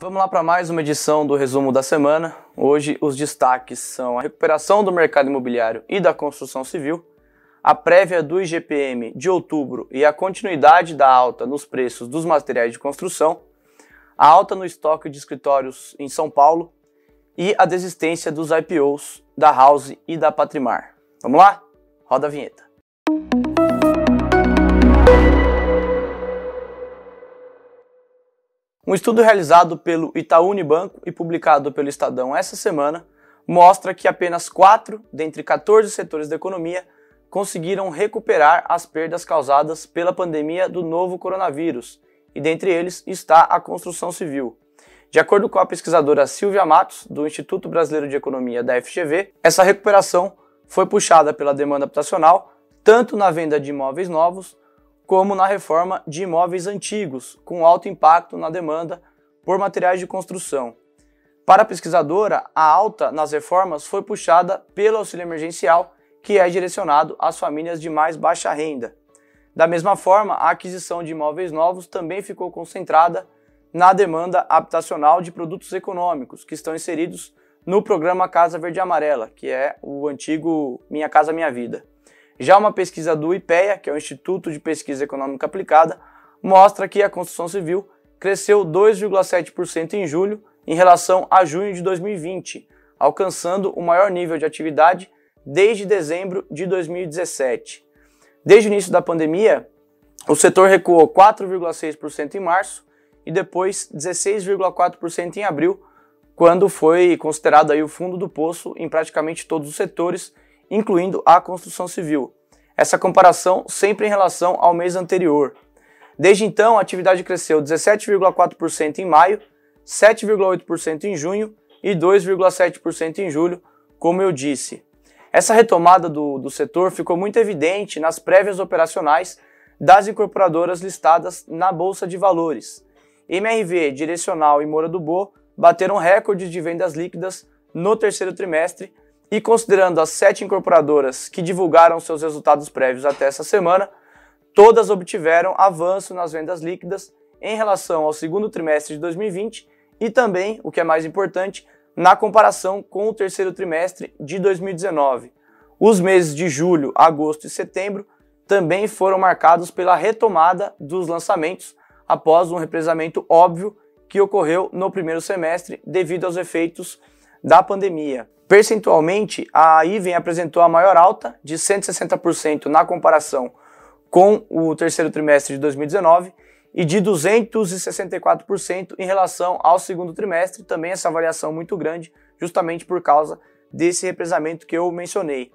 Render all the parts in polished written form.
Vamos lá para mais uma edição do resumo da semana. Hoje os destaques são a recuperação do mercado imobiliário e da construção civil, a prévia do IGPM de outubro e a continuidade da alta nos preços dos materiais de construção, a alta no estoque de escritórios em São Paulo e a desistência dos IPOs da House e da Patrimar. Vamos lá? Roda a vinheta. Um estudo realizado pelo Itaú Unibanco e publicado pelo Estadão essa semana mostra que apenas 4 dentre 14 setores da economia conseguiram recuperar as perdas causadas pela pandemia do novo coronavírus, e dentre eles está a construção civil. De acordo com a pesquisadora Silvia Matos, do Instituto Brasileiro de Economia da FGV, essa recuperação foi puxada pela demanda habitacional, tanto na venda de imóveis novos, como na reforma de imóveis antigos, com alto impacto na demanda por materiais de construção. Para a pesquisadora, a alta nas reformas foi puxada pelo auxílio emergencial, que é direcionado às famílias de mais baixa renda. Da mesma forma, a aquisição de imóveis novos também ficou concentrada na demanda habitacional de produtos econômicos, que estão inseridos no programa Casa Verde e Amarela, que é o antigo Minha Casa Minha Vida. Já uma pesquisa do IPEA, que é o Instituto de Pesquisa Econômica Aplicada, mostra que a construção civil cresceu 2,7% em julho em relação a junho de 2020, alcançando o maior nível de atividade desde dezembro de 2017. Desde o início da pandemia, o setor recuou 4,6% em março e depois 16,4% em abril, quando foi considerado aí o fundo do poço em praticamente todos os setores, incluindo a construção civil. Essa comparação sempre em relação ao mês anterior. Desde então, a atividade cresceu 17,4% em maio, 7,8% em junho e 2,7% em julho, como eu disse. Essa retomada do setor ficou muito evidente nas prévias operacionais das incorporadoras listadas na Bolsa de Valores. MRV, Direcional e Moura do Bo bateram recordes de vendas líquidas no terceiro trimestre, e considerando as 7 incorporadoras que divulgaram seus resultados prévios até essa semana, todas obtiveram avanço nas vendas líquidas em relação ao segundo trimestre de 2020 e também, o que é mais importante, na comparação com o terceiro trimestre de 2019. Os meses de julho, agosto e setembro também foram marcados pela retomada dos lançamentos após um represamento óbvio que ocorreu no primeiro semestre devido aos efeitos da pandemia. Percentualmente, a Iven apresentou a maior alta, de 160% na comparação com o terceiro trimestre de 2019 e de 264% em relação ao segundo trimestre, também essa variação muito grande, justamente por causa desse represamento que eu mencionei.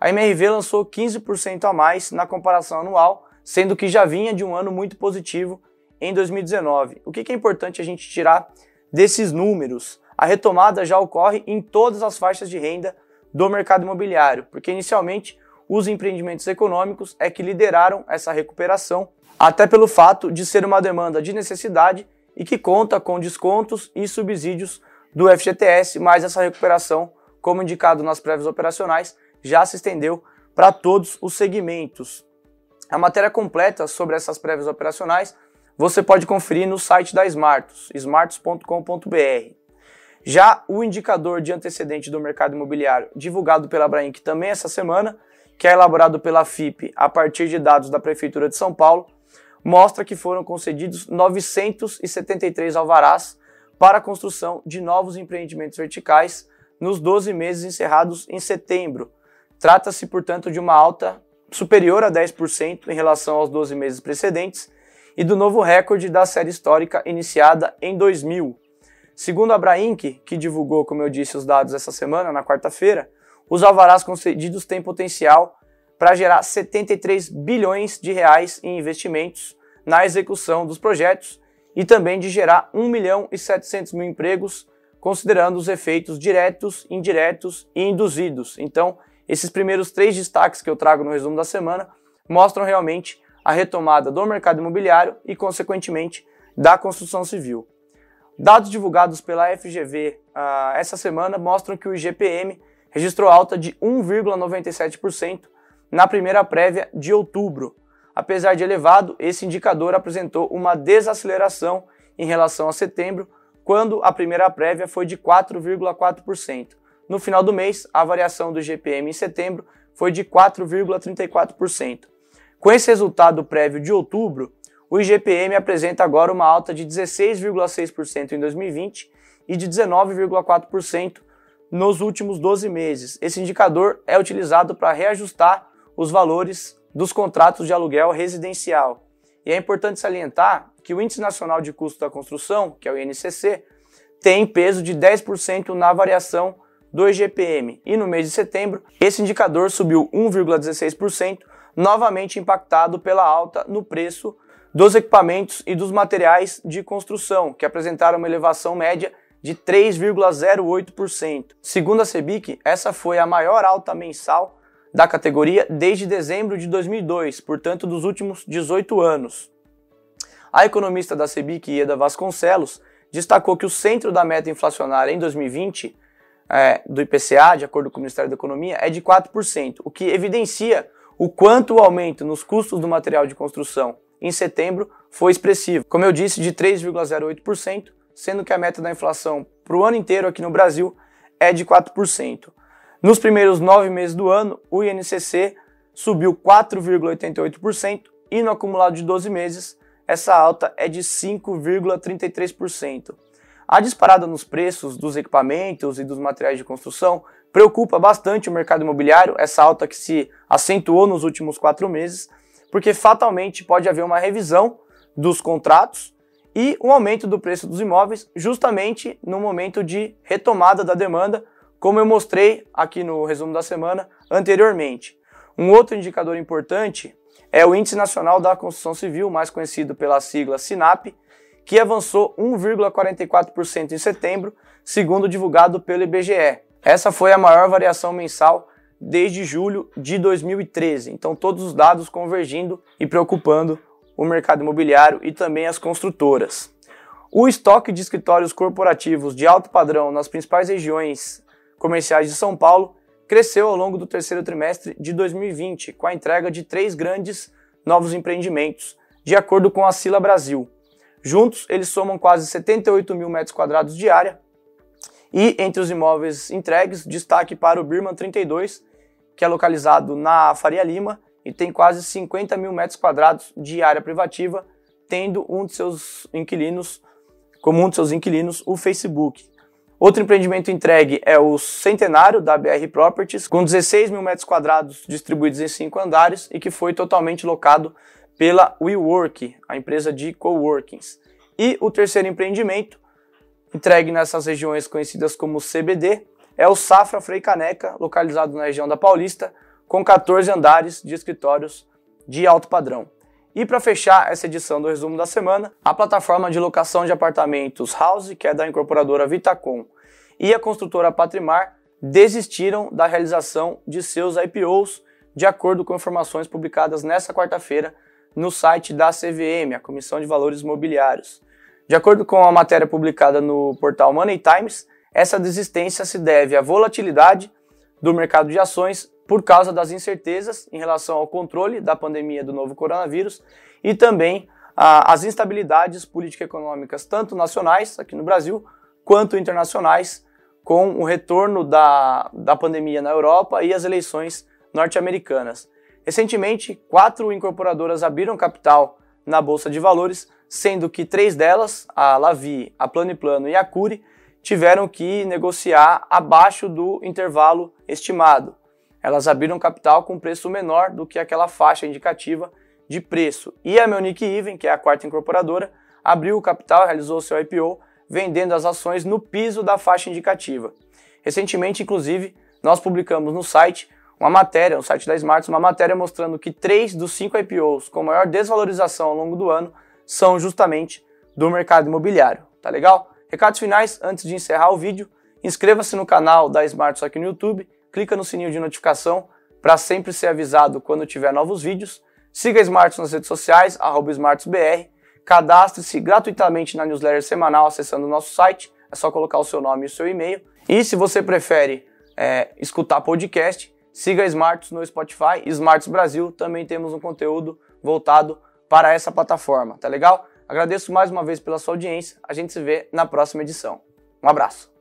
A MRV lançou 15% a mais na comparação anual, sendo que já vinha de um ano muito positivo em 2019. O que é importante a gente tirar desses números? A retomada já ocorre em todas as faixas de renda do mercado imobiliário, porque inicialmente os empreendimentos econômicos é que lideraram essa recuperação, até pelo fato de ser uma demanda de necessidade e que conta com descontos e subsídios do FGTS, mas essa recuperação, como indicado nas prévias operacionais, já se estendeu para todos os segmentos. A matéria completa sobre essas prévias operacionais você pode conferir no site da Smartus, smartus.com.br. Já o indicador de antecedente do mercado imobiliário, divulgado pela Abrainc também essa semana, que é elaborado pela FIP a partir de dados da Prefeitura de São Paulo, mostra que foram concedidos 973 alvarás para a construção de novos empreendimentos verticais nos 12 meses encerrados em setembro. Trata-se, portanto, de uma alta superior a 10% em relação aos 12 meses precedentes e do novo recorde da série histórica iniciada em 2000. Segundo a Abrainc, que divulgou, como eu disse, os dados essa semana, na quarta-feira, os alvarás concedidos têm potencial para gerar 73 bilhões de reais em investimentos na execução dos projetos e também de gerar 1.700.000 empregos, considerando os efeitos diretos, indiretos e induzidos. Então, esses primeiros 3 destaques que eu trago no resumo da semana mostram realmente a retomada do mercado imobiliário e, consequentemente, da construção civil. Dados divulgados pela FGV essa semana mostram que o IGPM registrou alta de 1,97% na primeira prévia de outubro. Apesar de elevado, esse indicador apresentou uma desaceleração em relação a setembro, quando a primeira prévia foi de 4,4%. No final do mês, a variação do IGPM em setembro foi de 4,34%. Com esse resultado prévio de outubro, o IGPM apresenta agora uma alta de 16,6% em 2020 e de 19,4% nos últimos 12 meses. Esse indicador é utilizado para reajustar os valores dos contratos de aluguel residencial. E é importante salientar que o Índice Nacional de Custo da Construção, que é o INCC, tem peso de 10% na variação do IGPM. E no mês de setembro, esse indicador subiu 1,16%, novamente impactado pela alta no preço dos equipamentos e dos materiais de construção, que apresentaram uma elevação média de 3,08%. Segundo a Cebic, essa foi a maior alta mensal da categoria desde dezembro de 2002, portanto dos últimos 18 anos. A economista da Cebic, Ieda Vasconcelos, destacou que o centro da meta inflacionária em 2020, do IPCA, de acordo com o Ministério da Economia, é de 4%, o que evidencia o quanto o aumento nos custos do material de construção em setembro foi expressivo. Como eu disse, de 3,08%, sendo que a meta da inflação para o ano inteiro aqui no Brasil é de 4%. Nos primeiros 9 meses do ano, o INCC subiu 4,88% e no acumulado de 12 meses, essa alta é de 5,33%. A disparada nos preços dos equipamentos e dos materiais de construção preocupa bastante o mercado imobiliário, essa alta que se acentuou nos últimos 4 meses, porque fatalmente pode haver uma revisão dos contratos e um aumento do preço dos imóveis justamente no momento de retomada da demanda, como eu mostrei aqui no resumo da semana anteriormente. Um outro indicador importante é o Índice Nacional da Construção Civil, mais conhecido pela sigla SINAP, que avançou 1,44% em setembro, segundo divulgado pelo IBGE. Essa foi a maior variação mensal desde julho de 2013. Então todos os dados convergindo e preocupando o mercado imobiliário e também as construtoras. O estoque de escritórios corporativos de alto padrão nas principais regiões comerciais de São Paulo cresceu ao longo do terceiro trimestre de 2020, com a entrega de 3 grandes novos empreendimentos, de acordo com a Sila Brasil. Juntos, eles somam quase 78 mil metros quadrados de área e, entre os imóveis entregues, destaque para o Birman 32, que é localizado na Faria Lima e tem quase 50 mil metros quadrados de área privativa, tendo um de seus inquilinos, o Facebook. Outro empreendimento entregue é o Centenário da BR Properties, com 16 mil metros quadrados distribuídos em 5 andares e que foi totalmente locado pela WeWork, a empresa de coworkings. E o terceiro empreendimento, entregue nessas regiões conhecidas como CBD, é o Safra Frei Caneca, localizado na região da Paulista, com 14 andares de escritórios de alto padrão. E para fechar essa edição do resumo da semana, a plataforma de locação de apartamentos House, que é da incorporadora Vitacom, e a construtora Patrimar desistiram da realização de seus IPOs, de acordo com informações publicadas nesta quarta-feira no site da CVM, a Comissão de Valores Mobiliários. De acordo com a matéria publicada no portal Money Times, essa desistência se deve à volatilidade do mercado de ações por causa das incertezas em relação ao controle da pandemia do novo coronavírus e também às instabilidades político-econômicas, tanto nacionais, aqui no Brasil, quanto internacionais, com o retorno da pandemia na Europa e as eleições norte-americanas. Recentemente, 4 incorporadoras abriram capital na Bolsa de Valores, sendo que 3 delas, a Lavi, a Plano & Plano e a Cury, tiveram que negociar abaixo do intervalo estimado. Elas abriram capital com preço menor do que aquela faixa indicativa de preço. E a Munich Even, que é a 4ª incorporadora, abriu o capital, realizou seu IPO, vendendo as ações no piso da faixa indicativa. Recentemente, inclusive, nós publicamos no site uma matéria, no site da Smarts, uma matéria mostrando que 3 dos 5 IPOs com maior desvalorização ao longo do ano são justamente do mercado imobiliário. Tá legal? Recados finais, antes de encerrar o vídeo, inscreva-se no canal da Smarts aqui no YouTube, clica no sininho de notificação para sempre ser avisado quando tiver novos vídeos, siga a Smarts nas redes sociais, @SmartsBR, cadastre-se gratuitamente na newsletter semanal acessando o nosso site, é só colocar o seu nome e o seu e-mail, e se você prefere escutar podcast, siga a Smarts no Spotify, Smarts Brasil, também temos um conteúdo voltado para essa plataforma, tá legal? Agradeço mais uma vez pela sua audiência, a gente se vê na próxima edição. Um abraço!